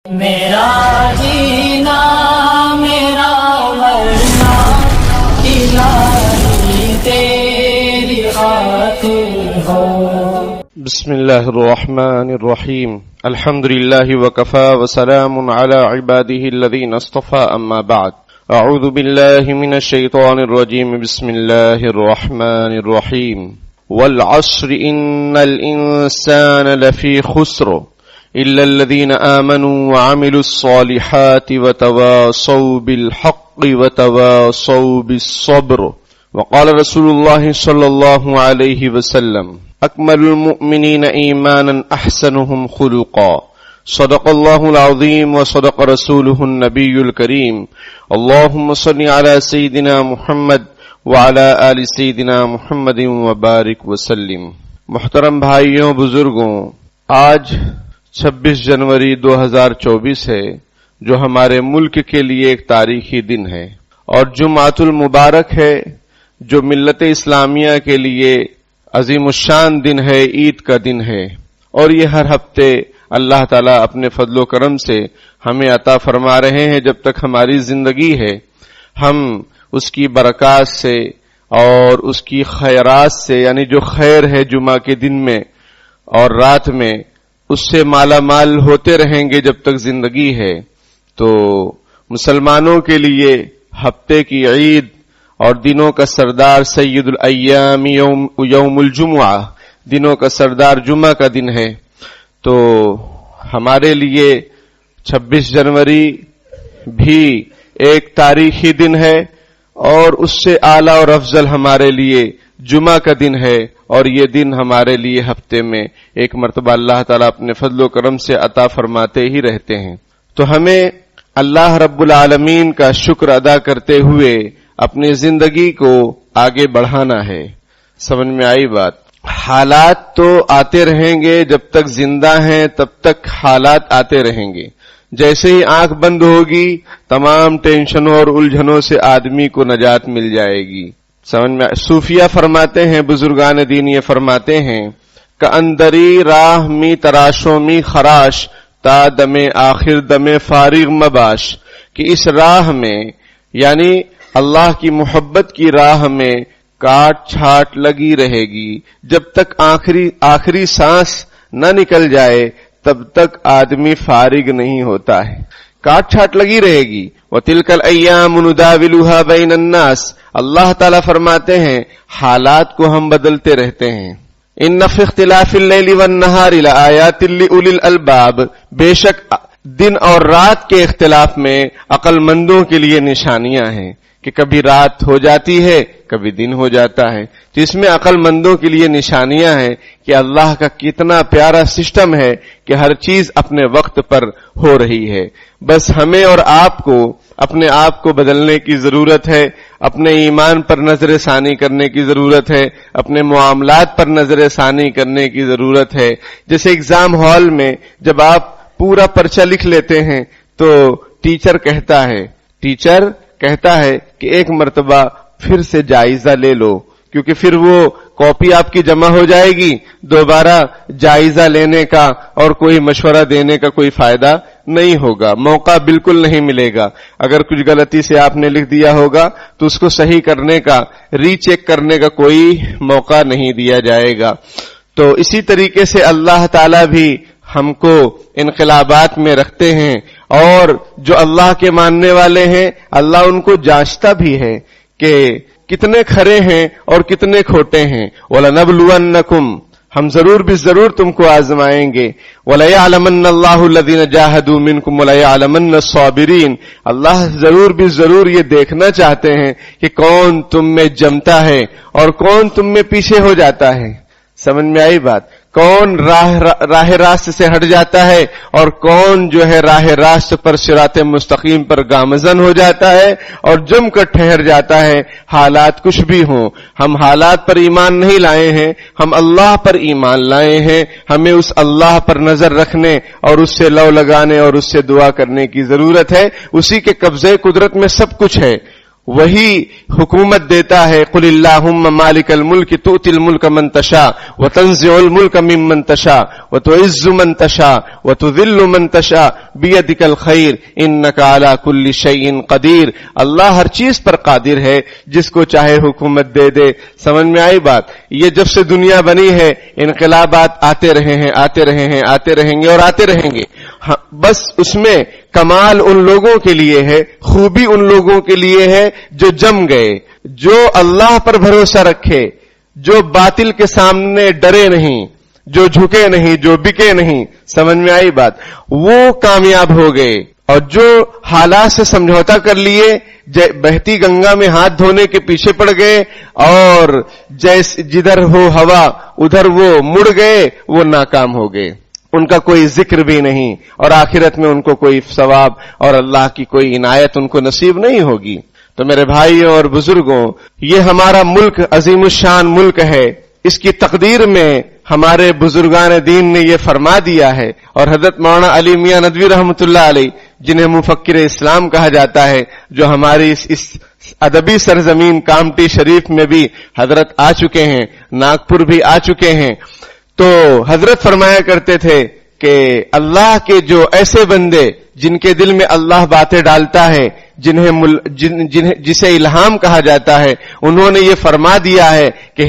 میرا جینا میرا مرنا الہی تیری خاطر ہو. بسم اللہ الرحمن الرحیم. الحمد للہ وکفا وسلام علی عباده الذین اصطفى. اما بعد، اعوذ باللہ من الشیطان الرجیم. بسم اللہ الرحمن الرحیم. والعصر ان الانسان لفی خسر إلا الذين آمنوا وعملوا الصالحات وتواصوا بالحق وتواصوا بالصبر. وقال رسول الله صلى الله عليه وسلم: أكمل المؤمنين إيمانا أحسنهم خلقا. صدق الله العظيم وصدق رسوله النبي الكريم. اللهم صل على سيدنا محمد وعلى آل سيدنا محمد وبارك وسلم. محترم بھائیوں، بزرگوں، آج 26 جنوری 2024 ہے، جو ہمارے ملک کے لیے ایک تاریخی دن ہے، اور جمعۃ المبارک ہے، جو ملت اسلامیہ کے لیے عظیم الشان دن ہے، عید کا دن ہے. اور یہ ہر ہفتے اللہ تعالیٰ اپنے فضل و کرم سے ہمیں عطا فرما رہے ہیں. جب تک ہماری زندگی ہے، ہم اس کی برکات سے اور اس کی خیرات سے، یعنی جو خیر ہے جمعہ کے دن میں اور رات میں، اس سے مالا مال ہوتے رہیں گے جب تک زندگی ہے. تو مسلمانوں کے لیے ہفتے کی عید اور دنوں کا سردار سید الایام یوم الجمعہ، دنوں کا سردار جمعہ کا دن ہے. تو ہمارے لیے 26 جنوری بھی ایک تاریخی دن ہے، اور اس سے اعلیٰ اور افضل ہمارے لیے جمعہ کا دن ہے. اور یہ دن ہمارے لیے ہفتے میں ایک مرتبہ اللہ تعالیٰ اپنے فضل و کرم سے عطا فرماتے ہی رہتے ہیں. تو ہمیں اللہ رب العالمین کا شکر ادا کرتے ہوئے اپنی زندگی کو آگے بڑھانا ہے. سمجھ میں آئی بات؟ حالات تو آتے رہیں گے، جب تک زندہ ہیں تب تک حالات آتے رہیں گے. جیسے ہی آنکھ بند ہوگی، تمام ٹینشنوں اور الجھنوں سے آدمی کو نجات مل جائے گی. سمجھ میں صوفیہ فرماتے ہیں، بزرگان دین یہ فرماتے ہیں کہ اندری راہ می تراشوں می خراش، تا دم آخر دم فارغ مباش. کہ اس راہ میں، یعنی اللہ کی محبت کی راہ میں کاٹ چھاٹ لگی رہے گی. جب تک آخری سانس نہ نکل جائے تب تک آدمی فارغ نہیں ہوتا ہے. کاٹ چھاٹ لگی رہے گی. وَتِلْكَ الْأَيَّامُ نُدَاوِلُهَا بَيْنَ النَّاسِ. اللہ تعالیٰ فرماتے ہیں حالات کو ہم بدلتے رہتے ہیں. إِنَّ فِي اخْتِلَافِ اللَّيْلِ وَالنَّهَارِ لَآيَاتٍ لِأُولِي الْأَلْبَابِ. بے شک دن اور رات کے اختلاف میں عقل مندوں کے لیے نشانیاں ہیں. کہ کبھی رات ہو جاتی ہے، کبھی دن ہو جاتا ہے. تو اس میں عقل مندوں کے لیے نشانیاں ہیں کہ اللہ کا کتنا پیارا سسٹم ہے کہ ہر چیز اپنے وقت پر ہو رہی ہے. بس ہمیں اور آپ کو اپنے آپ کو بدلنے کی ضرورت ہے، اپنے ایمان پر نظر ثانی کرنے کی ضرورت ہے، اپنے معاملات پر نظر ثانی کرنے کی ضرورت ہے. جیسے ایگزام ہال میں جب آپ پورا پرچہ لکھ لیتے ہیں تو ٹیچر کہتا ہے کہ ایک مرتبہ پھر سے جائزہ لے لو، کیونکہ پھر وہ کاپی آپ کی جمع ہو جائے گی. دوبارہ جائزہ لینے کا اور کوئی مشورہ دینے کا کوئی فائدہ نہیں ہوگا، موقع بالکل نہیں ملے گا. اگر کچھ غلطی سے آپ نے لکھ دیا ہوگا تو اس کو صحیح کرنے کا، ری چیک کرنے کا کوئی موقع نہیں دیا جائے گا. تو اسی طریقے سے اللہ تعالیٰ بھی ہم کو انقلابات میں رکھتے ہیں، اور جو اللہ کے ماننے والے ہیں اللہ ان کو جانچتا بھی ہے کہ کتنے کھرے ہیں اور کتنے کھوٹے ہیں. وَلَنَبْلُوَنَّكُمْ. ہم ضرور بھی ضرور تم کو آزمائیں گے. وَلَيَعْلَمَنَّ اللَّهُ الَّذِينَ جَاهَدُوا مِنكُمْ وَلَيَعْلَمَنَّ الصَّابِرِينَ. اللہ ضرور بھی ضرور یہ دیکھنا چاہتے ہیں کہ کون تم میں جمتا ہے اور کون تم میں پیچھے ہو جاتا ہے. سمجھ میں آئی بات؟ کون راہ راست سے ہٹ جاتا ہے اور کون جو ہے راہ راست پر صراط مستقیم پر گامزن ہو جاتا ہے اور جم کر ٹھہر جاتا ہے. حالات کچھ بھی ہوں، ہم حالات پر ایمان نہیں لائے ہیں، ہم اللہ پر ایمان لائے ہیں. ہمیں اس اللہ پر نظر رکھنے اور اس سے لو لگانے اور اس سے دعا کرنے کی ضرورت ہے. اسی کے قبضے قدرت میں سب کچھ ہے. وہی حکومت دیتا ہے. قل اللہم مالک الملک تؤتی الملک من تشاء وتنزع الملک ممن تشاء وتعز من تشاء وتذل من تشاء بیدک الخیر انک علی کل شیء قدیر. اللہ ہر چیز پر قادر ہے، جس کو چاہے حکومت دے دے. سمجھ میں آئی بات؟ یہ جب سے دنیا بنی ہے انقلابات آتے رہے ہیں، آتے رہے ہیں، آتے رہیں گے اور آتے رہیں گے. بس اس میں کمال ان لوگوں کے لیے ہے، خوبی ان لوگوں کے لیے ہے جو جم گئے، جو اللہ پر بھروسہ رکھے، جو باطل کے سامنے ڈرے نہیں، جو جھکے نہیں، جو بکے نہیں. سمجھ میں آئی بات؟ وہ کامیاب ہو گئے. اور جو حالات سے سمجھوتا کر لیے، بہتی گنگا میں ہاتھ دھونے کے پیچھے پڑ گئے اور جیسے جدھر ہو ہوا ادھر وہ مڑ گئے، وہ ناکام ہو گئے. ان کا کوئی ذکر بھی نہیں اور آخرت میں ان کو کوئی ثواب اور اللہ کی کوئی عنایت ان کو نصیب نہیں ہوگی. تو میرے بھائیوں اور بزرگوں، یہ ہمارا ملک عظیم الشان ملک ہے. اس کی تقدیر میں ہمارے بزرگان دین نے یہ فرما دیا ہے. اور حضرت مولانا علی میاں ندوی رحمۃ اللہ علیہ، جنہیں مفکر اسلام کہا جاتا ہے، جو ہماری اس ادبی سرزمین کامٹی شریف میں بھی حضرت آ چکے ہیں، ناگپور بھی آ چکے ہیں. تو حضرت فرمایا کرتے تھے کہ اللہ کے جو ایسے بندے جن کے دل میں اللہ باتیں ڈالتا ہے، جسے الہام کہا جاتا ہے، انہوں نے یہ فرما دیا ہے کہ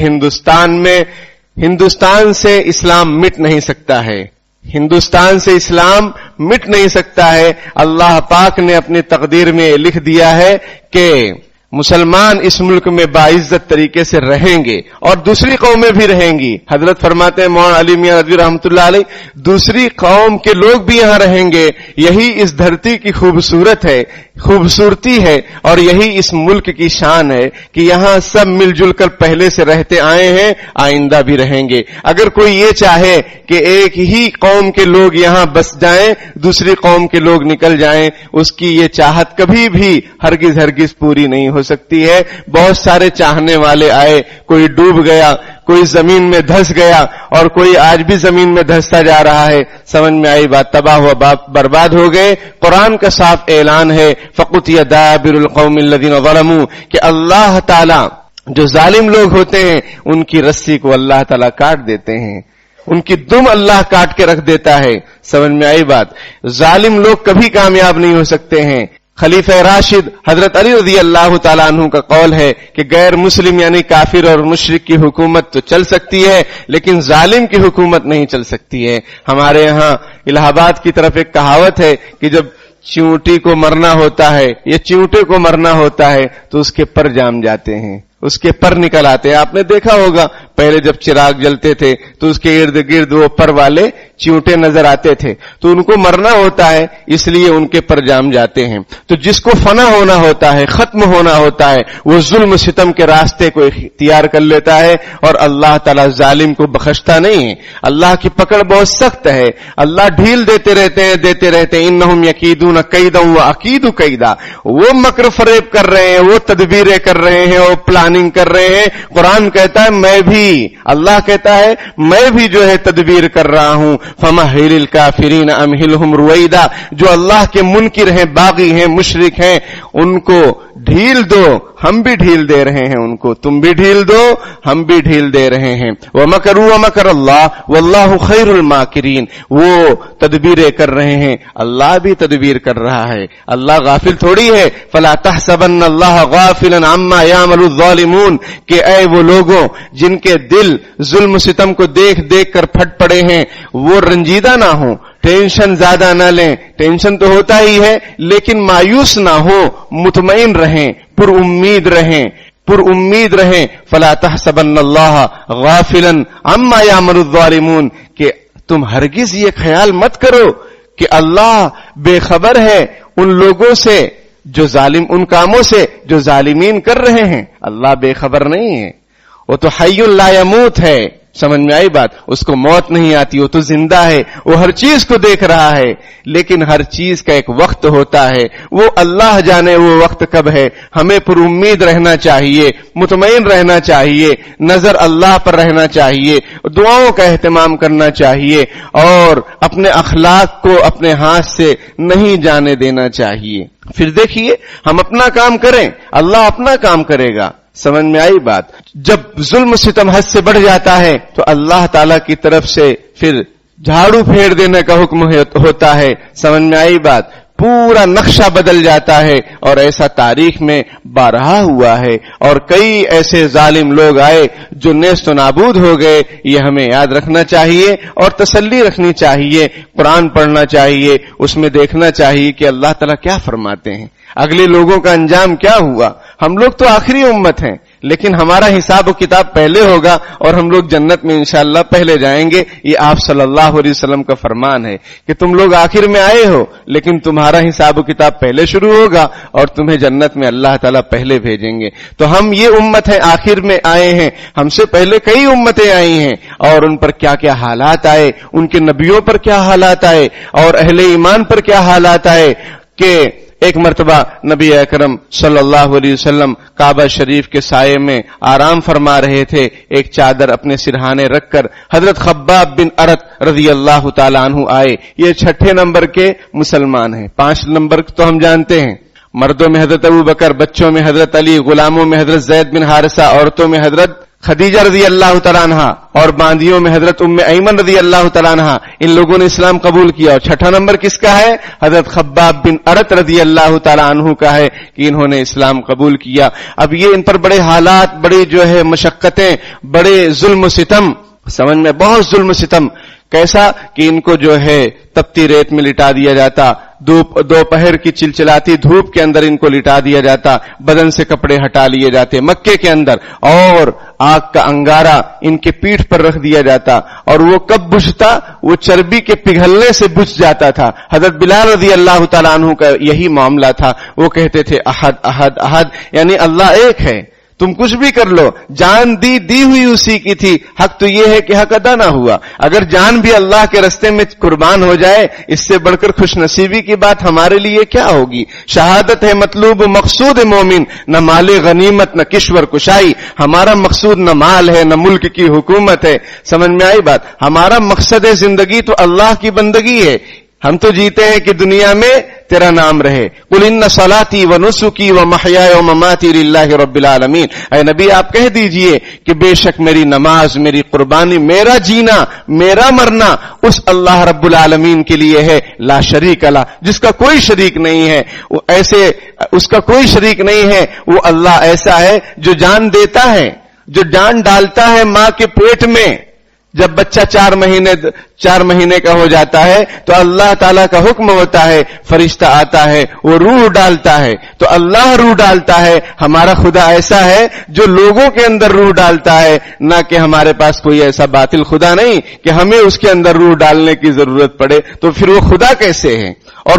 ہندوستان سے اسلام مٹ نہیں سکتا ہے. ہندوستان سے اسلام مٹ نہیں سکتا ہے. اللہ پاک نے اپنی تقدیر میں لکھ دیا ہے کہ مسلمان اس ملک میں باعزت طریقے سے رہیں گے اور دوسری قومیں بھی رہیں گی. حضرت فرماتے ہیں مولانا علی میاں ندوی رحمۃ اللہ علیہ، دوسری قوم کے لوگ بھی یہاں رہیں گے. یہی اس دھرتی کی خوبصورتی ہے اور یہی اس ملک کی شان ہے کہ یہاں سب مل جل کر پہلے سے رہتے آئے ہیں، آئندہ بھی رہیں گے. اگر کوئی یہ چاہے کہ ایک ہی قوم کے لوگ یہاں بس جائیں، دوسری قوم کے لوگ نکل جائیں، اس کی یہ چاہت کبھی بھی ہرگز پوری نہیں ہو سکتی ہے. بہت سارے چاہنے والے آئے، کوئی ڈوب گیا، کوئی زمین میں دھس گیا اور کوئی آج بھی زمین میں دھستا جا رہا ہے. سمجھ میں آئی بات؟ تباہ ہوا، برباد ہو گئے. قرآن کا صاف اعلان ہے فَقُطِعَ دَابِرُ الْقَوْمِ الَّذِينَ ظَلَمُوا، کہ اللہ تعالی جو ظالم لوگ ہوتے ہیں ان کی رسی کو اللہ تعالی کاٹ دیتے ہیں، ان کی دم اللہ کاٹ کے رکھ دیتا ہے. سمجھ میں آئی بات؟ ظالم لوگ کبھی کامیاب نہیں ہو سکتے ہیں. خلیفہ راشد حضرت علی رضی اللہ تعالیٰ عنہ کا قول ہے کہ غیر مسلم یعنی کافر اور مشرک کی حکومت تو چل سکتی ہے لیکن ظالم کی حکومت نہیں چل سکتی ہے. ہمارے ہاں الہ آباد کی طرف ایک کہاوت ہے کہ جب چیونٹی کو مرنا ہوتا ہے یا چیونٹے کو مرنا ہوتا ہے تو اس کے پر جام جاتے ہیں، اس کے پر نکل آتے ہیں. آپ نے دیکھا ہوگا پہلے جب چراغ جلتے تھے تو اس کے ارد گرد وہ پر والے چیونٹے نظر آتے تھے، تو ان کو مرنا ہوتا ہے اس لیے ان کے پر جام جاتے ہیں. تو جس کو فنا ہونا ہوتا ہے، ختم ہونا ہوتا ہے، وہ ظلم ستم کے راستے کو اختیار کر لیتا ہے اور اللہ تعالیٰ ظالم کو بخشتا نہیں ہے. اللہ کی پکڑ بہت سخت ہے. اللہ ڈھیل دیتے رہتے ہیں. انہم یکیدون کیدا واکید کیدا، وہ مکر فریب کر رہے ہیں، وہ تدبیریں کر رہے ہیں، وہ پلاننگ کر رہے ہیں. قرآن کہتا ہے میں بھی، اللہ کہتا ہے میں بھی جو ہے تدبیر کر رہا ہوں. فمہل الکافرین امہلہم رویدا، جو اللہ کے منکر ہیں، باغی ہیں، مشرک ہیں، ان کو ڈھیل دو. ہم بھی ڈھیل دے رہے ہیں ان کو، تم بھی ڈھیل دو، ہم بھی ڈھیل دے رہے ہیں. وَمَكَرُوا وَمَكَرَ اللَّهُ وَاللَّهُ خَيْرُ الْمَاكِرِينَ، وہ تدبیریں کر رہے ہیں، اللہ بھی تدبیر کر رہا ہے. اللہ غافل تھوڑی ہے. فَلَا تَحْسَبَنَّ اللَّهَ غَافِلًا عَمَّا يَعْمَلُ الظَّالِمُونَ، کہ اے وہ لوگوں جن کے دل ظلم ستم کو دیکھ کر پھٹ پڑے ہیں، وہ رنجیدہ نہ ہوں، ٹینشن زیادہ نہ لیں. ٹینشن تو ہوتا ہی ہے لیکن مایوس نہ ہو، مطمئن رہیں، پر امید رہیں. فلا تحسبن اللہ غافلا عما يعمل الظالمون، کہ تم ہرگز یہ خیال مت کرو کہ اللہ بے خبر ہے ان لوگوں سے جو ظالم، ان کاموں سے جو ظالمین کر رہے ہیں. اللہ بے خبر نہیں ہے. وہ تو حی لا یموت ہے، سمجھ میں آئی بات؟ اس کو موت نہیں آتی، وہ تو زندہ ہے، وہ ہر چیز کو دیکھ رہا ہے، لیکن ہر چیز کا ایک وقت ہوتا ہے، وہ اللہ جانے وہ وقت کب ہے۔ ہمیں پر امید رہنا چاہیے، مطمئن رہنا چاہیے، نظر اللہ پر رہنا چاہیے، دعاؤں کا اہتمام کرنا چاہیے، اور اپنے اخلاق کو اپنے ہاتھ سے نہیں جانے دینا چاہیے۔ پھر دیکھیے، ہم اپنا کام کریں، اللہ اپنا کام کرے گا۔ سمجھ میں آئی بات؟ جب ظلم ستم حد سے بڑھ جاتا ہے تو اللہ تعالی کی طرف سے پھر جھاڑو پھیر دینے کا حکم ہوتا ہے۔ سمجھ میں آئی بات؟ پورا نقشہ بدل جاتا ہے، اور ایسا تاریخ میں بارہا ہوا ہے، اور کئی ایسے ظالم لوگ آئے جو نیست و نابود ہو گئے۔ یہ ہمیں یاد رکھنا چاہیے اور تسلی رکھنی چاہیے، قرآن پڑھنا چاہیے، اس میں دیکھنا چاہیے کہ اللہ تعالیٰ کیا فرماتے ہیں، اگلے لوگوں کا انجام کیا ہوا۔ ہم لوگ تو آخری امت ہیں، لیکن ہمارا حساب و کتاب پہلے ہوگا، اور ہم لوگ جنت میں انشاءاللہ پہلے جائیں گے۔ یہ آپ صلی اللہ علیہ وسلم کا فرمان ہے کہ تم لوگ آخر میں آئے ہو، لیکن تمہارا حساب و کتاب پہلے شروع ہوگا، اور تمہیں جنت میں اللہ تعالیٰ پہلے بھیجیں گے۔ تو ہم یہ امت ہے، آخر میں آئے ہیں، ہم سے پہلے کئی امتیں آئی ہیں، اور ان پر کیا کیا حالات آئے، ان کے نبیوں پر کیا حالات آئے، اور اہل ایمان پر کیا حالات آئے کہ ایک مرتبہ نبی اکرم صلی اللہ علیہ وسلم کعبہ شریف کے سائے میں آرام فرما رہے تھے، ایک چادر اپنے سرہانے رکھ کر حضرت خباب بن ارت رضی اللہ تعالی عنہ آئے۔ یہ 6 نمبر کے مسلمان ہیں، 5 نمبر تو ہم جانتے ہیں، مردوں میں حضرت ابو بکر، بچوں میں حضرت علی، غلاموں میں حضرت زید بن حارثہ، عورتوں میں حضرت خدیجہ رضی اللہ تعالیٰ عنہ، اور باندیوں میں حضرت ام ایمن رضی اللہ تعالیٰ عنہ۔ ان لوگوں نے اسلام قبول کیا، اور 6 نمبر کس کا ہے؟ حضرت خباب بن ارت رضی اللہ تعالیٰ عنہ کا ہے کہ انہوں نے اسلام قبول کیا۔ اب یہ ان پر بڑے حالات، بڑی جو ہے مشقتیں، بڑے ظلم و ستم، سمجھ میں بہت ظلم و ستم، کیسا کہ ان کو جو ہے تپتی ریت میں لٹا دیا جاتا، دوپہر کی چلچلاتی دھوپ کے اندر ان کو لٹا دیا جاتا، بدن سے کپڑے ہٹا لیے جاتے مکے کے اندر، اور آگ کا انگارہ ان کے پیٹھ پر رکھ دیا جاتا، اور وہ کب بجھتا؟ وہ چربی کے پگھلنے سے بجھ جاتا تھا۔ حضرت بلال رضی اللہ تعالیٰ عنہ کا یہی معاملہ تھا، وہ کہتے تھے احد احد احد، یعنی اللہ ایک ہے، تم کچھ بھی کر لو، جان دی ہوئی اسی کی تھی، حق تو یہ ہے کہ حق ادا نہ ہوا۔ اگر جان بھی اللہ کے رستے میں قربان ہو جائے، اس سے بڑھ کر خوش نصیبی کی بات ہمارے لیے کیا ہوگی؟ شہادت ہے مطلوب مقصود مومن، نہ مال غنیمت نہ کشور کشائی۔ ہمارا مقصود نہ مال ہے نہ ملک کی حکومت ہے، سمجھ میں آئی بات؟ ہمارا مقصد زندگی تو اللہ کی بندگی ہے۔ ہم تو جیتے ہیں کہ دنیا میں تیرا نام رہے۔ قل ان صلاتی و نسکی و محیای و مماتی للہ رب العالمین، اے نبی آپ کہہ دیجئے کہ بے شک میری نماز، میری قربانی، میرا جینا، میرا مرنا اس اللہ رب العالمین کے لیے ہے، لا شریک لہ، جس کا کوئی شریک نہیں ہے، ایسے اس کا کوئی شریک نہیں ہے۔ وہ اللہ ایسا ہے جو جان دیتا ہے، جو جان ڈالتا ہے ماں کے پیٹ میں۔ جب بچہ 4 مہینے کا ہو جاتا ہے تو اللہ تعالیٰ کا حکم ہوتا ہے، فرشتہ آتا ہے، وہ روح ڈالتا ہے، تو اللہ روح ڈالتا ہے۔ ہمارا خدا ایسا ہے جو لوگوں کے اندر روح ڈالتا ہے، نہ کہ ہمارے پاس کوئی ایسا باطل خدا نہیں کہ ہمیں اس کے اندر روح ڈالنے کی ضرورت پڑے۔ تو پھر وہ خدا کیسے ہے؟ اور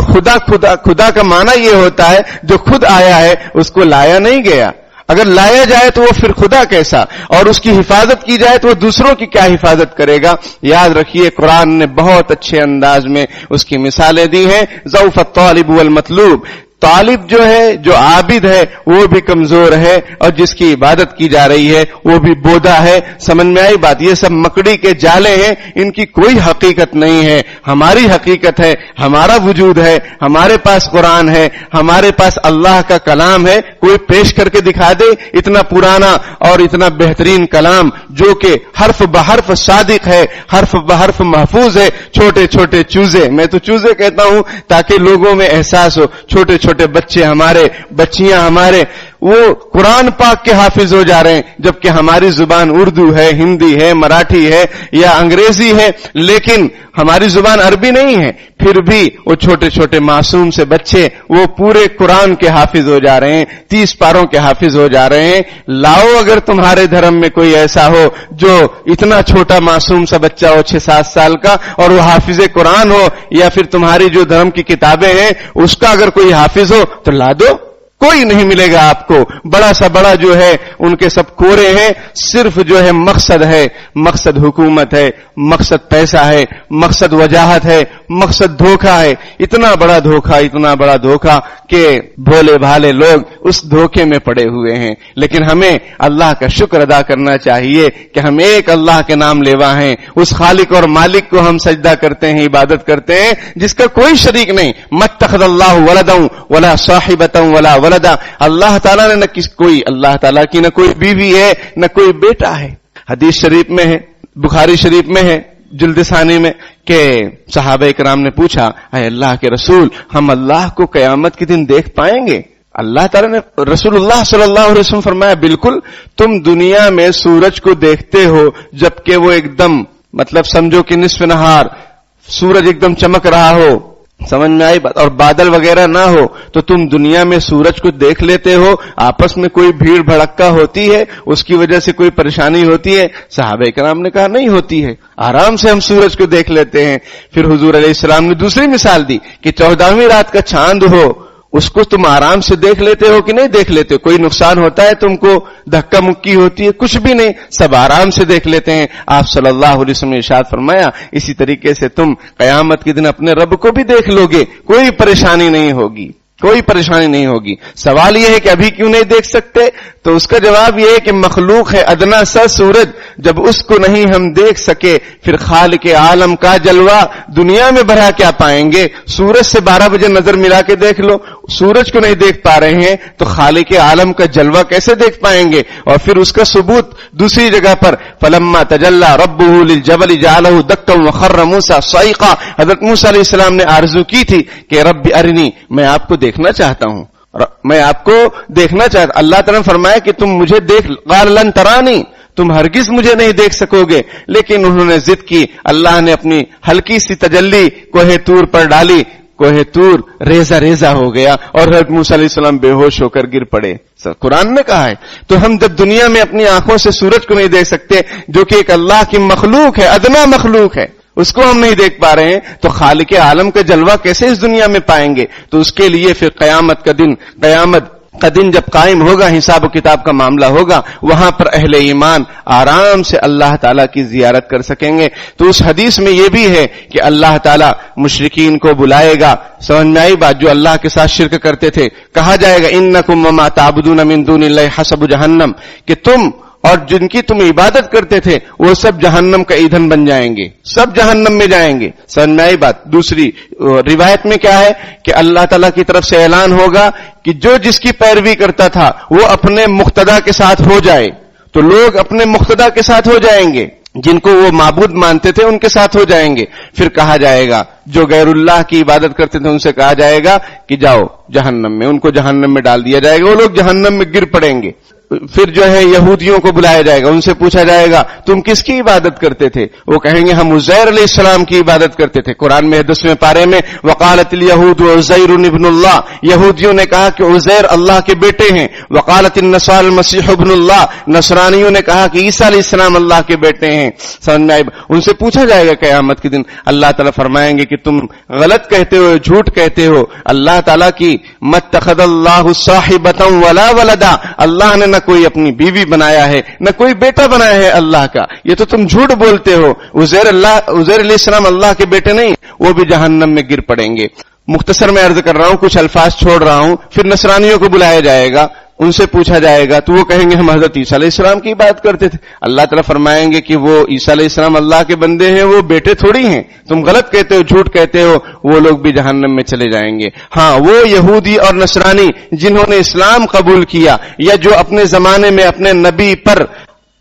خدا کا معنی یہ ہوتا ہے جو خود آیا ہے، اس کو لایا نہیں گیا۔ اگر لایا جائے تو وہ پھر خدا کیسا، اور اس کی حفاظت کی جائے تو وہ دوسروں کی کیا حفاظت کرے گا؟ یاد رکھیے قرآن نے بہت اچھے انداز میں اس کی مثالیں دی ہیں۔ ضعف الطالب والمطلوب، طالب جو ہے، جو عابد ہے، وہ بھی کمزور ہے، اور جس کی عبادت کی جا رہی ہے وہ بھی بودا ہے۔ سمجھ میں آئی بات؟ یہ سب مکڑی کے جالے ہیں، ان کی کوئی حقیقت نہیں ہے۔ ہماری حقیقت ہے، ہمارا وجود ہے، ہمارے پاس قرآن ہے، ہمارے پاس اللہ کا کلام ہے۔ کوئی پیش کر کے دکھا دے اتنا پرانا اور اتنا بہترین کلام جو کہ حرف بحرف صادق ہے، حرف بحرف محفوظ ہے۔ چھوٹے چھوٹے چوزے، میں تو چوزے کہتا ہوں تاکہ لوگوں میں احساس ہو، چھوٹے چھوٹے بچے ہمارے، بچیاں ہمارے، وہ قرآن پاک کے حافظ ہو جا رہے ہیں، جبکہ ہماری زبان اردو ہے، ہندی ہے، مراٹھی ہے یا انگریزی ہے، لیکن ہماری زبان عربی نہیں ہے۔ پھر بھی وہ چھوٹے چھوٹے معصوم سے بچے وہ پورے قرآن کے حافظ ہو جا رہے ہیں، 30 پاروں کے حافظ ہو جا رہے ہیں۔ لاؤ اگر تمہارے دھرم میں کوئی ایسا ہو جو اتنا چھوٹا معصوم سا بچہ ہو 6-7 سال کا، اور وہ حافظ قرآن ہو، یا پھر تمہاری جو دھرم کی کتابیں ہیں اس کا اگر کوئی حافظ ہو تو لا دو۔ کوئی نہیں ملے گا آپ کو. بڑا سا بڑا جو ہے ان کے سب کورے ہیں, صرف جو ہے مقصد ہے, مقصد حکومت ہے, مقصد پیسہ ہے, مقصد وجاہت ہے, مقصد دھوکہ ہے. اتنا بڑا دھوکہ کہ بھولے بھالے لوگ اس دھوکے میں پڑے ہوئے ہیں. لیکن ہمیں اللہ کا شکر ادا کرنا چاہیے کہ ہم ایک اللہ کے نام لیوا ہیں, اس خالق اور مالک کو ہم سجدہ کرتے ہیں, عبادت کرتے ہیں جس کا کوئی شریک نہیں. متخذ اللہ ولدا ولا صاحبۃ ولا ولدا, اللہ تعالیٰ نے اللہ تعالیٰ کی نہ کوئی بیوی ہے نہ کوئی بیٹا ہے. حدیث شریف میں ہے, بخاری شریف میں ہے جلد ثانی میں, کہ صحابہ کرام نے پوچھا, اے اللہ کے رسول, ہم اللہ کو قیامت کے دن دیکھ پائیں گے؟ اللہ تعالیٰ نے, رسول اللہ صلی اللہ علیہ وسلم فرمایا, بالکل, تم دنیا میں سورج کو دیکھتے ہو جبکہ وہ ایک دم, مطلب سمجھو کہ نصف نہار سورج ایک دم چمک رہا ہو, سمجھ میں آئی بات, اور بادل وغیرہ نہ ہو, تو تم دنیا میں سورج کو دیکھ لیتے ہو. آپس میں کوئی بھیڑ بھڑکا ہوتی ہے, اس کی وجہ سے کوئی پریشانی ہوتی ہے؟ صحابہ کرام نے کہا نہیں ہوتی ہے, آرام سے ہم سورج کو دیکھ لیتے ہیں. پھر حضور علیہ السلام نے دوسری مثال دی کہ 14ویں رات کا چاند ہو, اس کو تم آرام سے دیکھ لیتے ہو کہ نہیں دیکھ لیتے؟ کوئی نقصان ہوتا ہے تم کو؟ دھکا مکی ہوتی ہے؟ کچھ بھی نہیں, سب آرام سے دیکھ لیتے ہیں. آپ صلی اللہ علیہ وسلم نے ارشاد فرمایا, اسی طریقے سے تم قیامت کے دن اپنے رب کو بھی دیکھ لو گے, کوئی پریشانی نہیں ہوگی, کوئی پریشانی نہیں ہوگی. سوال یہ ہے کہ ابھی کیوں نہیں دیکھ سکتے؟ تو اس کا جواب یہ ہے کہ مخلوق ہے ادنا سا سورج, جب اس کو نہیں ہم دیکھ سکے پھر خالق عالم کا جلوہ دنیا میں بھرا کیا پائیں گے؟ سورج سے 12 بجے نظر ملا کے دیکھ لو, سورج کو نہیں دیکھ پا رہے ہیں تو خالق عالم کا جلوہ کیسے دیکھ پائیں گے؟ اور پھر اس کا ثبوت دوسری جگہ پر, فلما تجلی ربہ للجبل جعلہ دکا وخر موسیٰ صعقا, حضرت موسیٰ علیہ السلام نے آرزو کی تھی کہ رب ارنی, میں آپ کو دیکھنا چاہتا ہوں, میں آپ کو دیکھنا چاہتا. اللہ تعالیٰ نے فرمایا کہ تم مجھے دیکھ, قال لن ترانی, تم ہرگز مجھے نہیں دیکھ سکو گے. لیکن انہوں نے ضد کی, اللہ نے اپنی ہلکی سی تجلی کوہ طور پر ڈالی, کوہ طور ریزہ ریزہ ہو گیا اور حضرت موسیٰ علیہ السلام بے ہوش ہو کر گر پڑے. قرآن نے کہا ہے. تو ہم جب دنیا میں اپنی آنکھوں سے سورج کو نہیں دیکھ سکتے, جو کہ ایک اللہ کی مخلوق ہے, ادنا مخلوق ہے, اس کو ہم نہیں دیکھ پا رہے ہیں, تو خالق عالم کا جلوہ کیسے اس دنیا میں پائیں گے؟ تو اس کے لیے پھر قیامت کا دن جب قائم ہوگا, حساب و کتاب کا معاملہ ہوگا, وہاں پر اہل ایمان آرام سے اللہ تعالیٰ کی زیارت کر سکیں گے. تو اس حدیث میں یہ بھی ہے کہ اللہ تعالیٰ مشرکین کو بلائے گا. سمجھ میں آئی بات؟ جو اللہ کے ساتھ شرک کرتے تھے, کہا جائے گا انکم وما تعبدون من دون اللہ حسب جہنم, کہ تم اور جن کی تم عبادت کرتے تھے وہ سب جہنم کا ایندھن بن جائیں گے, سب جہنم میں جائیں گے. سمجھ میں آئی بات؟ دوسری روایت میں کیا ہے کہ اللہ تعالیٰ کی طرف سے اعلان ہوگا کہ جو جس کی پیروی کرتا تھا وہ اپنے مقتدا کے ساتھ ہو جائے. تو لوگ اپنے مقتدا کے ساتھ ہو جائیں گے, جن کو وہ معبود مانتے تھے ان کے ساتھ ہو جائیں گے. پھر کہا جائے گا جو غیر اللہ کی عبادت کرتے تھے ان سے کہا جائے گا کہ جاؤ جہنم میں, ان کو جہنم میں ڈال دیا جائے گا, وہ لوگ جہنم میں گر پڑیں گے. پھر جو ہے یہودیوں کو بلایا جائے گا, ان سے پوچھا جائے گا تم کس کی عبادت کرتے تھے؟ وہ کہیں گے ہم عزیر علیہ السلام کی عبادت کرتے تھے. قرآن میں 10ویں پارے میں وقالت الیہود عزیر ابن اللہ, یہودیوں نے کہا کہ عزیر اللہ کے بیٹے ہیں. وقالت النصارى المسیح ابن اللہ, نصرانیوں نے کہا کہ عیسیٰ علیہ السلام اللہ کے بیٹے ہیں. سمجھ میں آئی؟ ان سے پوچھا جائے گا قیامت کے دن, اللہ تعالیٰ فرمائیں گے کہ تم غلط کہتے ہو, جھوٹ کہتے ہو. اللہ تعالیٰ کی متخذ اللہ صاحبۃ ولا ولدا, اللہ نے نہ کوئی اپنی بیوی بنایا ہے نہ کوئی بیٹا بنایا ہے اللہ کا, یہ تو تم جھوٹ بولتے ہو. عزیر علیہ السلام اللہ کے بیٹے نہیں, وہ بھی جہنم میں گر پڑیں گے. مختصر میں عرض کر رہا ہوں, کچھ الفاظ چھوڑ رہا ہوں. پھر نصرانیوں کو بلایا جائے گا, ان سے پوچھا جائے گا تو وہ کہیں گے ہم حضرت عیسیٰ علیہ السلام کی بات کرتے تھے. اللہ تعالیٰ فرمائیں گے کہ وہ عیسیٰ علیہ السلام اللہ کے بندے ہیں, وہ بیٹے تھوڑی ہیں, تم غلط کہتے ہو, جھوٹ کہتے ہو. وہ لوگ بھی جہنم میں چلے جائیں گے. ہاں, وہ یہودی اور نصرانی جنہوں نے اسلام قبول کیا یا جو اپنے زمانے میں اپنے نبی پر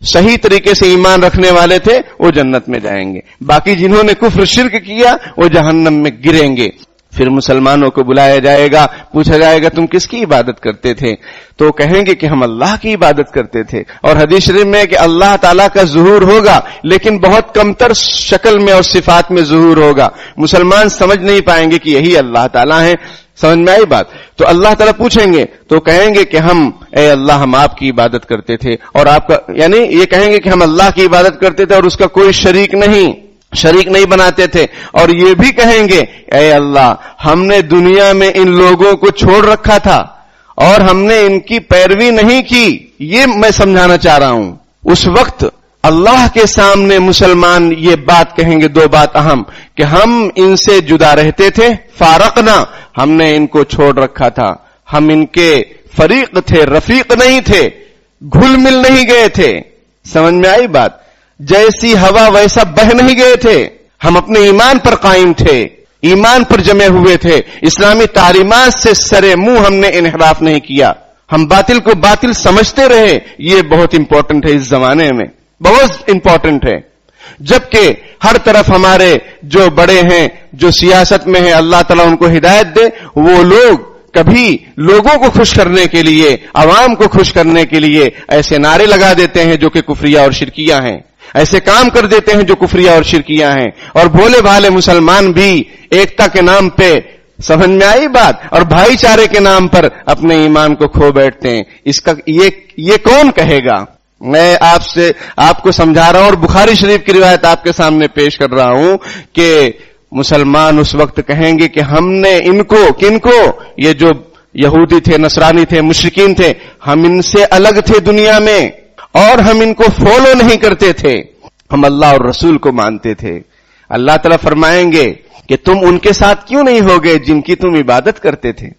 صحیح طریقے سے ایمان رکھنے والے تھے, وہ جنت میں جائیں گے. باقی جنہوں نے کفر شرک کیا وہ جہنم میں گریں گے. پھر مسلمانوں کو بلایا جائے گا, پوچھا جائے گا تم کس کی عبادت کرتے تھے؟ تو کہیں گے کہ ہم اللہ کی عبادت کرتے تھے. اور حدیث شریف میں کہ اللہ تعالیٰ کا ظہور ہوگا لیکن بہت کمتر شکل میں اور صفات میں ظہور ہوگا. مسلمان سمجھ نہیں پائیں گے کہ یہی اللہ تعالیٰ ہیں. سمجھ میں آئی بات؟ تو اللہ تعالیٰ پوچھیں گے تو کہیں گے کہ اے اللہ ہم آپ کی عبادت کرتے تھے, اور آپ کا یعنی یہ کہیں گے کہ ہم اللہ کی عبادت کرتے تھے اور اس کا کوئی شریک نہیں بناتے تھے. اور یہ بھی کہیں گے اے اللہ ہم نے دنیا میں ان لوگوں کو چھوڑ رکھا تھا اور ہم نے ان کی پیروی نہیں کی. یہ میں سمجھانا چاہ رہا ہوں. اس وقت اللہ کے سامنے مسلمان یہ بات کہیں گے, دو بات اہم, کہ ہم ان سے جدا رہتے تھے, فارقنا, ہم نے ان کو چھوڑ رکھا تھا, ہم ان کے فریق تھے, رفیق نہیں تھے, گھل مل نہیں گئے تھے. سمجھ میں آئی بات؟ جیسی ہوا ویسا بہ نہیں گئے تھے, ہم اپنے ایمان پر قائم تھے, ایمان پر جمے ہوئے تھے, اسلامی تعلیمات سے سرے منہ ہم نے انحراف نہیں کیا, ہم باطل کو باطل سمجھتے رہے. یہ بہت امپورٹنٹ ہے اس زمانے میں, بہت امپورٹنٹ ہے. جبکہ ہر طرف ہمارے جو بڑے ہیں, جو سیاست میں ہیں, اللہ تعالیٰ ان کو ہدایت دے, وہ لوگ کبھی لوگوں کو خوش کرنے کے لیے, عوام کو خوش کرنے کے لیے ایسے نعرے لگا دیتے ہیں جو کہ کفریہ اور شرکیہ ہیں, ایسے کام کر دیتے ہیں جو کفریہ اور شرکیہ ہیں, اور بھولے بھالے مسلمان بھی ایکتا کے نام پہ, سمجھ میں آئی بات, اور بھائی چارے کے نام پر اپنے ایمان کو کھو بیٹھتے ہیں. اس کا یہ کون کہے گا؟ میں آپ کو سمجھا رہا ہوں, اور بخاری شریف کی روایت آپ کے سامنے پیش کر رہا ہوں کہ مسلمان اس وقت کہیں گے کہ ہم نے ان کو, کن کو, یہ جو یہودی تھے, نصرانی تھے, مشرکین تھے, ہم ان سے الگ تھے دنیا میں, اور ہم ان کو فالو نہیں کرتے تھے, ہم اللہ اور رسول کو مانتے تھے. اللہ تعالیٰ فرمائیں گے کہ تم ان کے ساتھ کیوں نہیں ہو گئے جن کی تم عبادت کرتے تھے؟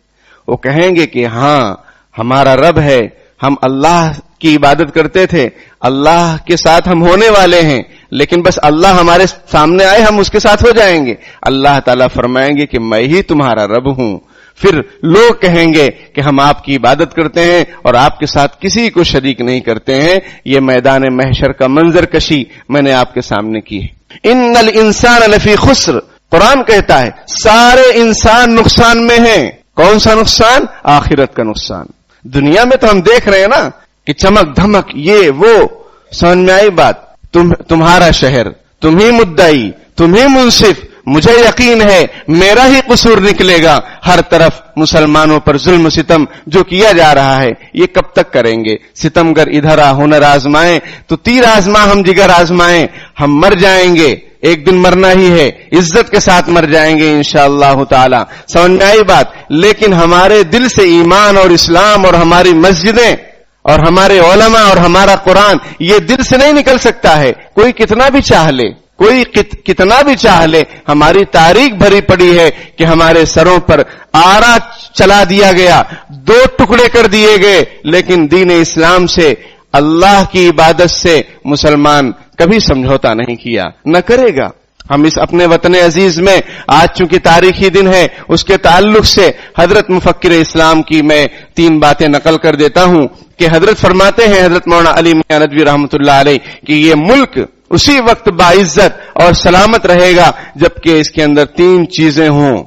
وہ کہیں گے کہ ہاں ہمارا رب ہے, ہم اللہ کی عبادت کرتے تھے, اللہ کے ساتھ ہم ہونے والے ہیں, لیکن بس اللہ ہمارے سامنے آئے ہم اس کے ساتھ ہو جائیں گے. اللہ تعالیٰ فرمائیں گے کہ میں ہی تمہارا رب ہوں. پھر لوگ کہیں گے کہ ہم آپ کی عبادت کرتے ہیں اور آپ کے ساتھ کسی کو شریک نہیں کرتے ہیں. یہ میدان محشر کا منظر کشی میں نے آپ کے سامنے کی ہے. ان الانسان لفی خسر, قرآن کہتا ہے سارے انسان نقصان میں ہیں. کون سا نقصان؟ آخرت کا نقصان. دنیا میں تو ہم دیکھ رہے ہیں نا کہ چمک دھمک, یہ وہ, سمجھ میں آئی بات, تمہارا شہر, تم ہی مدعی, تم ہی منصف, مجھے یقین ہے میرا ہی قصور نکلے گا. ہر طرف مسلمانوں پر ظلم ستم جو کیا جا رہا ہے, یہ کب تک کریں گے؟ ستمگر ادھر ہنر آزمائیں تو تیر آزما ہم جگر آزمائیں. ہم مر جائیں گے, ایک دن مرنا ہی ہے, عزت کے ساتھ مر جائیں گے انشاءاللہ تعالی. سمجھ میں آئی بات؟ لیکن ہمارے دل سے ایمان اور اسلام اور ہماری مسجدیں اور ہمارے علماء اور ہمارا قرآن یہ دل سے نہیں نکل سکتا ہے. کوئی کتنا بھی چاہ لے, کوئی کتنا بھی چاہ لے. ہماری تاریخ بھری پڑی ہے کہ ہمارے سروں پر آرا چلا دیا گیا, دو ٹکڑے کر دیے گئے, لیکن دین اسلام سے, اللہ کی عبادت سے مسلمان کبھی سمجھوتا نہیں کیا, نہ کرے گا. ہم اس اپنے وطن عزیز میں آج چونکہ تاریخی دن ہے, اس کے تعلق سے حضرت مفکر اسلام کی میں 3 باتیں نقل کر دیتا ہوں کہ حضرت فرماتے ہیں, حضرت مولانا علی میاں ندوی رحمۃ اللہ علیہ, کہ یہ ملک اسی وقت باعزت اور سلامت رہے گا جبکہ اس کے اندر 3 چیزیں ہوں.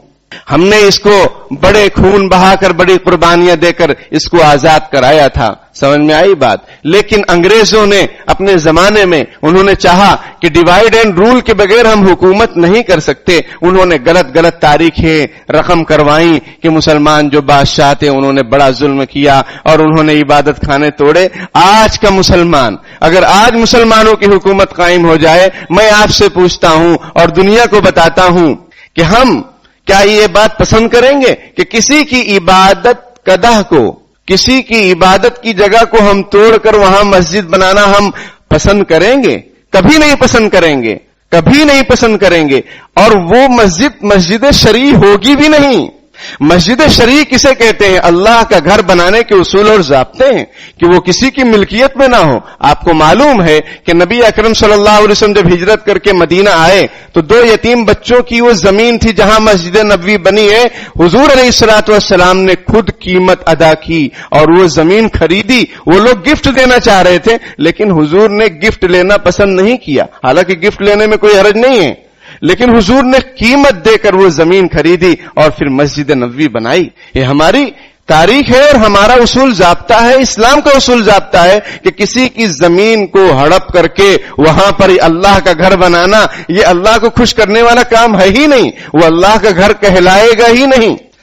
ہم نے اس کو بڑے خون بہا کر, بڑی قربانیاں دے کر اس کو آزاد کرایا تھا. سمجھ میں آئی بات؟ لیکن انگریزوں نے اپنے زمانے میں انہوں نے چاہا کہ ڈیوائیڈ اینڈ رول کے بغیر ہم حکومت نہیں کر سکتے. انہوں نے غلط تاریخیں رقم کروائیں کہ مسلمان جو بادشاہ تھے انہوں نے بڑا ظلم کیا اور انہوں نے عبادت خانے توڑے. آج کا مسلمان, اگر آج مسلمانوں کی حکومت قائم ہو جائے, میں آپ سے پوچھتا ہوں اور دنیا کو بتاتا ہوں کہ ہم کیا یہ بات پسند کریں گے کہ کسی کی عبادت قدح کو, کسی کی عبادت کی جگہ کو ہم توڑ کر وہاں مسجد بنانا ہم پسند کریں گے؟ کبھی نہیں پسند کریں گے, کبھی نہیں پسند کریں گے. اور وہ مسجد شرعی ہوگی بھی نہیں. مسجد شرعی کسے کہتے ہیں؟ اللہ کا گھر بنانے کے اصول اور ضابطے ہیں کہ وہ کسی کی ملکیت میں نہ ہو. آپ کو معلوم ہے کہ نبی اکرم صلی اللہ علیہ وسلم جب ہجرت کر کے مدینہ آئے تو 2 یتیم بچوں کی وہ زمین تھی جہاں مسجد نبوی بنی ہے, حضور علیہ الصلوۃ والسلام نے خود قیمت ادا کی اور وہ زمین خریدی. وہ لوگ گفٹ دینا چاہ رہے تھے لیکن حضور نے گفٹ لینا پسند نہیں کیا. حالانکہ گفٹ لینے میں کوئی حرج نہیں ہے, لیکن حضور نے قیمت دے کر وہ زمین خریدی اور پھر مسجد نبوی بنائی. یہ ہماری تاریخ ہے اور ہمارا اصول ضابطہ ہے, اسلام کا اصول ضابطہ ہے کہ کسی کی زمین کو ہڑپ کر کے وہاں پر اللہ کا گھر بنانا یہ اللہ کو خوش کرنے والا کام ہے ہی نہیں, وہ اللہ کا گھر کہلائے گا ہی نہیں.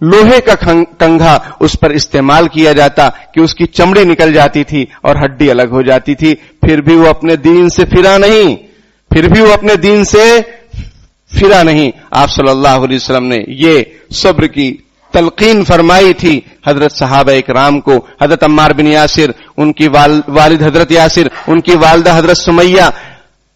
لوہے کا کنگھا اس پر استعمال کیا جاتا کہ اس کی چمڑی نکل جاتی تھی اور ہڈی الگ ہو جاتی تھی، پھر بھی وہ اپنے دین سے پھرا نہیں، آپ صلی اللہ علیہ وسلم نے یہ صبر کی تلقین فرمائی تھی حضرت صحابہ اکرام کو. حضرت عمار بن یاسر، ان کی والد حضرت یاسر، ان کی والدہ حضرت سمیہ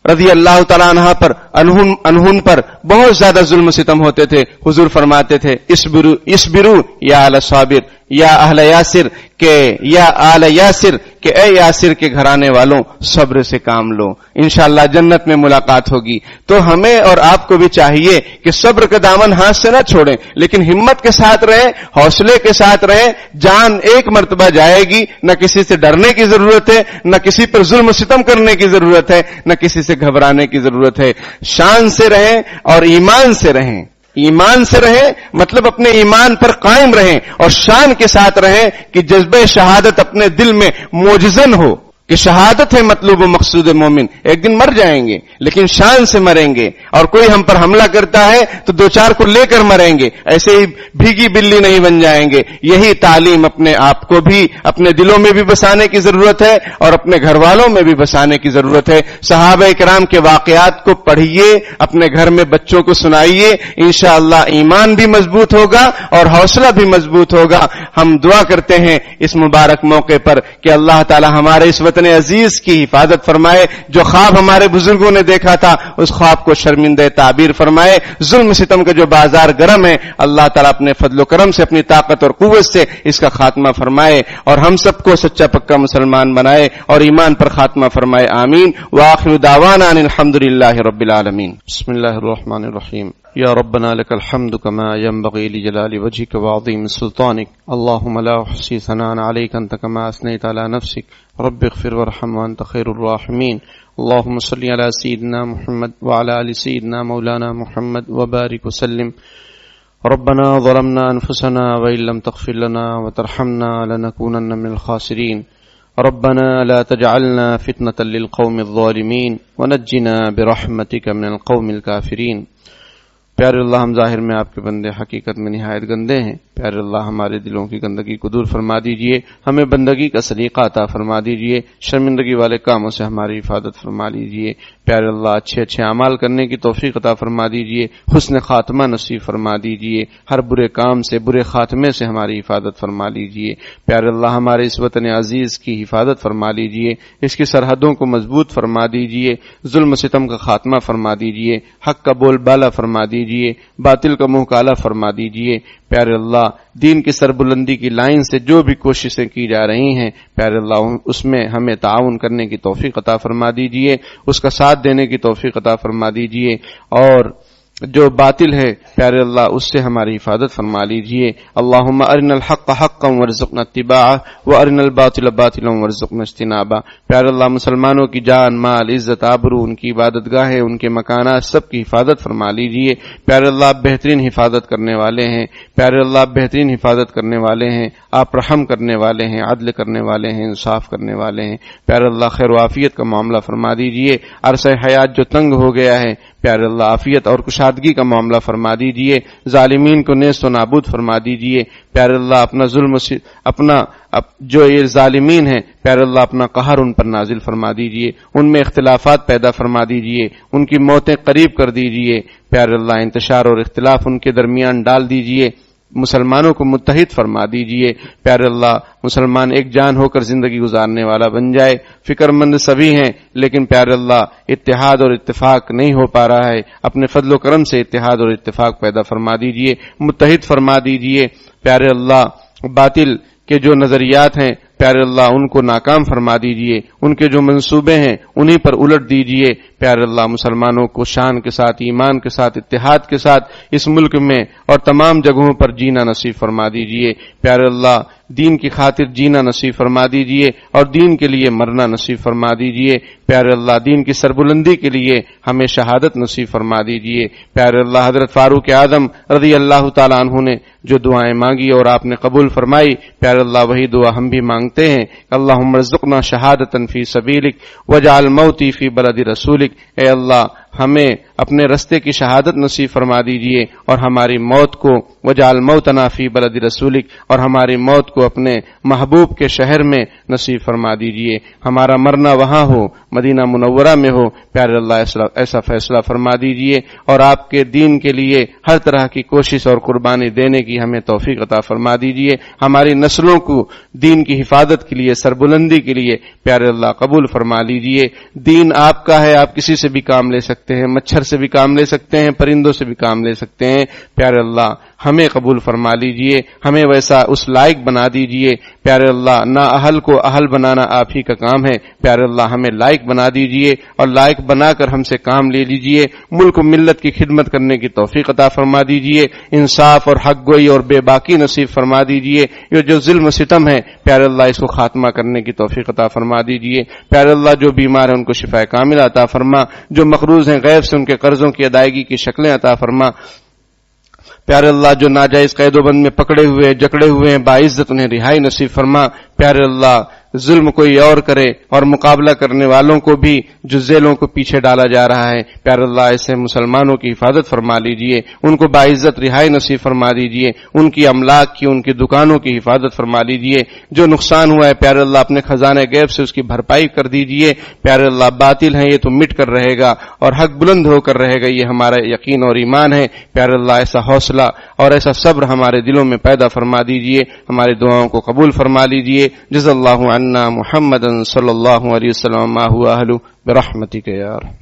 رضی اللہ تعالیٰ عنہ پر انہن پر بہت زیادہ ظلم و ستم ہوتے تھے. حضور فرماتے تھے اسبرو یا اہل صابر یا اہل یاسر یا آل یاسر کہ اے یاسر کے گھرانے والوں صبر سے کام لو، انشاءاللہ جنت میں ملاقات ہوگی. تو ہمیں اور آپ کو بھی چاہیے کہ صبر کا دامن ہاتھ سے نہ چھوڑیں، لیکن ہمت کے ساتھ رہیں، حوصلے کے ساتھ رہیں. جان ایک مرتبہ جائے گی، نہ کسی سے ڈرنے کی ضرورت ہے، نہ کسی پر ظلم و ستم کرنے کی ضرورت ہے، نہ کسی سے گھبرانے کی ضرورت ہے. شان سے رہیں اور ایمان سے رہیں. ایمان سے رہیں مطلب اپنے ایمان پر قائم رہیں، اور شان کے ساتھ رہیں کہ جذبہ شہادت اپنے دل میں موجزن ہو کہ شہادت ہے مطلوب و مقصود مومن. ایک دن مر جائیں گے لیکن شان سے مریں گے، اور کوئی ہم پر حملہ کرتا ہے تو دو چار کو لے کر مریں گے، ایسے ہی بھیگی بلی نہیں بن جائیں گے. یہی تعلیم اپنے آپ کو بھی اپنے دلوں میں بھی بسانے کی ضرورت ہے اور اپنے گھر والوں میں بھی بسانے کی ضرورت ہے. صحابہ کرام کے واقعات کو پڑھیے، اپنے گھر میں بچوں کو سنائیے، انشاءاللہ ایمان بھی مضبوط ہوگا اور حوصلہ بھی مضبوط ہوگا. ہم دعا کرتے ہیں اس مبارک موقع پر کہ اللہ تعالی ہمارے اس وطن عزیز کی حفاظت فرمائے. جو خواب ہمارے بزرگوں نے دیکھا تھا اس خواب کو شرمندہ تعبیر فرمائے. ظلم ستم کا جو بازار گرم ہے اللہ تعالیٰ اپنے فضل و کرم سے، اپنی طاقت اور قوت سے اس کا خاتمہ فرمائے اور ہم سب کو سچا پکا مسلمان بنائے اور ایمان پر خاتمہ فرمائے. آمین. وآخر دعوانا ان الحمدللہ رب العالمین. بسم اللہ الرحمن الرحیم. یا ربنا لك الحمد كما ينبغي لجلال وجهك وعظيم سلطانك. اللهم لا احصي ثناء عليك انت كما اثنيت على نفسك. رب اغفر وارحم وانت خير الراحمين. اللهم صل على سيدنا محمد وعلى ال سيدنا مولانا محمد وبارك وسلم. ربنا ظلمنا انفسنا وان لم تغفر لنا وترحمنا لنكونن من الخاسرين. ربنا لا تجعلنا فتنة للقوم الظالمين ونجنا برحمتك من القوم الكافرين. پیارے اللہ، ہم ظاہر میں آپ کے بندے، حقیقت میں نہایت گندے ہیں. پیارے اللہ، ہمارے دلوں کی گندگی کو دور فرما دیجئے، ہمیں بندگی کا سلیقہ عطا فرما دیجئے، شرمندگی والے کاموں سے ہماری حفاظت فرما لیجئے. پیارے اللہ، اچھے اچھے اعمال کرنے کی توفیق عطا فرما دیجئے، حسن خاتمہ نصیب فرما دیجئے، ہر برے کام سے، برے خاتمے سے ہماری حفاظت فرما لیجئے. پیارے اللہ، ہمارے اس وطن عزیز کی حفاظت فرما لیجئے، اس کی سرحدوں کو مضبوط فرما دیجئے، ظلم و ستم کا خاتمہ فرما دیجئے، حق کا بول بالا فرما دیجئے، باطل کا منہ کالا فرما دیجئے. پیارے اللہ، دین کی سربلندی کی لائن سے جو بھی کوششیں کی جا رہی ہیں پیارے اللہ اس میں ہمیں تعاون کرنے کی توفیق عطا فرما دیجئے، اس کا ساتھ دینے کی توفیق عطا فرما دیجئے، اور جو باطل ہے پیارے اللہ اس سے ہماری حفاظت فرما لیجئے. اللہم ارنا الحق حقا وارزقنا اتباعہ وارنا الباطل باطلا وارزقنا اجتنابہ. پیارے اللہ، مسلمانوں کی جان، مال، عزت، آبرو، ان کی عبادت گاہیں، ان کے مکانات سب کی حفاظت فرما لیجئے. پیارے اللہ، آپ بہترین حفاظت کرنے والے ہیں. پیارے اللہ، آپ بہترین حفاظت کرنے والے ہیں. آپ رحم کرنے والے ہیں، عدل کرنے والے ہیں، انصاف کرنے والے ہیں. پیارے اللہ، خیر و عافیت کا معاملہ فرما دیجئے. عرصہ حیات جو تنگ ہو گیا ہے پیارے اللہ عافیت اور کشادگی کا معاملہ فرما دیجئے. ظالمین کو نیست و نابود فرما دیجئے. پیارے اللہ، اپنا ظلم جو یہ ظالمین ہیں پیارے اللہ اپنا قہر ان پر نازل فرما دیجئے، ان میں اختلافات پیدا فرما دیجئے، ان کی موتیں قریب کر دیجئے. پیارے اللہ، انتشار اور اختلاف ان کے درمیان ڈال دیجئے، مسلمانوں کو متحد فرما دیجئے. پیارے اللہ، مسلمان ایک جان ہو کر زندگی گزارنے والا بن جائے. فکر مند سبھی ہیں لیکن پیارے اللہ اتحاد اور اتفاق نہیں ہو پا رہا ہے. اپنے فضل و کرم سے اتحاد اور اتفاق پیدا فرما دیجئے، متحد فرما دیجئے. پیارے اللہ، باطل کے جو نظریات ہیں پیارے اللہ ان کو ناکام فرما دیجئے، ان کے جو منصوبے ہیں انہی پر الٹ دیجئے. پیارے اللہ، مسلمانوں کو شان کے ساتھ، ایمان کے ساتھ، اتحاد کے ساتھ اس ملک میں اور تمام جگہوں پر جینا نصیب فرما دیجئے. پیارے اللہ، دین کی خاطر جینا نصیب فرما دیجئے اور دین کے لیے مرنا نصیب فرما دیجئے. پیارے اللہ، دین کی سربلندی کے لیے ہمیں شہادت نصیب فرما دیجئے. پیارے اللہ، حضرت فاروق اعظم رضی اللہ تعالیٰ عنہ نے جو دعائیں مانگی اور آپ نے قبول فرمائی پیارے اللہ وہی دعا ہم بھی مانگتے ہیں. اللہم ارزقنا شہادتا فی سبیلک واجعل موتی فی بلد رسولک. اے اللہ، ہمیں اپنے رستے کی شہادت نصیب فرما دیجئے، اور ہماری موت کو وجعل موتنا فی بلد رسولک، اور ہماری موت کو اپنے محبوب کے شہر میں نصیب فرما دیجئے، ہمارا مرنا وہاں ہو، مدینہ منورہ میں ہو، پیارے اللہ ایسا فیصلہ فرما دیجئے، اور آپ کے دین کے لیے ہر طرح کی کوشش اور قربانی دینے کی ہمیں توفیق عطا فرما دیجئے، ہماری نسلوں کو دین کی حفاظت کے لیے، سربلندی کے لیے پیارے اللہ قبول فرما لیجئے۔ دین آپ کا ہے، آپ کسی سے بھی کام لے سکتے ہیں، مچھر سے بھی کام لے سکتے ہیں، پرندوں سے بھی کام لے سکتے ہیں، پیارے اللہ ہمیں قبول فرما لیجئے، ہمیں ویسا اس لائق بنا دیجئے، پیارے اللہ نا اہل کو اہل بنانا آپ ہی کا کام ہے، پیارے اللہ ہمیں لائق بنا دیجئے، اور لائق بنا کر ہم سے کام لے لیجئے، ملک و ملت کی خدمت کرنے کی توفیق عطا فرما دیجئے، انصاف اور حق گوئی اور بے باکی نصیب فرما دیجئے، یہ جو ظلم و ستم ہے پیارے اللہ اس کو خاتمہ کرنے کی توفیق عطا فرما دیجئے، پیارے اللہ جو بیمار ہیں ان کو شفا کاملہ عطا فرما، جو مقروض ہیں غیب سے ان کے قرضوں کی ادائیگی کی شکلیں عطا فرما، پیارے اللہ جو ناجائز قید و بند میں پکڑے ہوئے جکڑے ہوئے ہیں باعزت انہیں رہائی نصیب فرما، پیارے اللہ ظلم کوئی اور کرے اور مقابلہ کرنے والوں کو بھی جو ذیلوں کو پیچھے ڈالا جا رہا ہے پیارے اللہ ایسے مسلمانوں کی حفاظت فرما لیجئے، ان کو باعزت رہائی نصیب فرما دیجئے، ان کی املاک کی ان کی دکانوں کی حفاظت فرما لیجئے، جو نقصان ہوا ہے پیارے اللہ اپنے خزانے غیب سے اس کی بھرپائی کر دیجئے، پیارے اللہ باطل ہے یہ تو مٹ کر رہے گا اور حق بلند ہو کر رہے گا، یہ ہمارا یقین اور ایمان ہے، پیارے اللہ ایسا حوصلہ اور ایسا صبر ہمارے دلوں میں پیدا فرما دیجئے، ہماری دعاؤں کو قبول فرما لیجئے، جزا اللہ عنا محمد صلی اللہ علیہ وسلم ما هو اہلہ برحمتک یا رب۔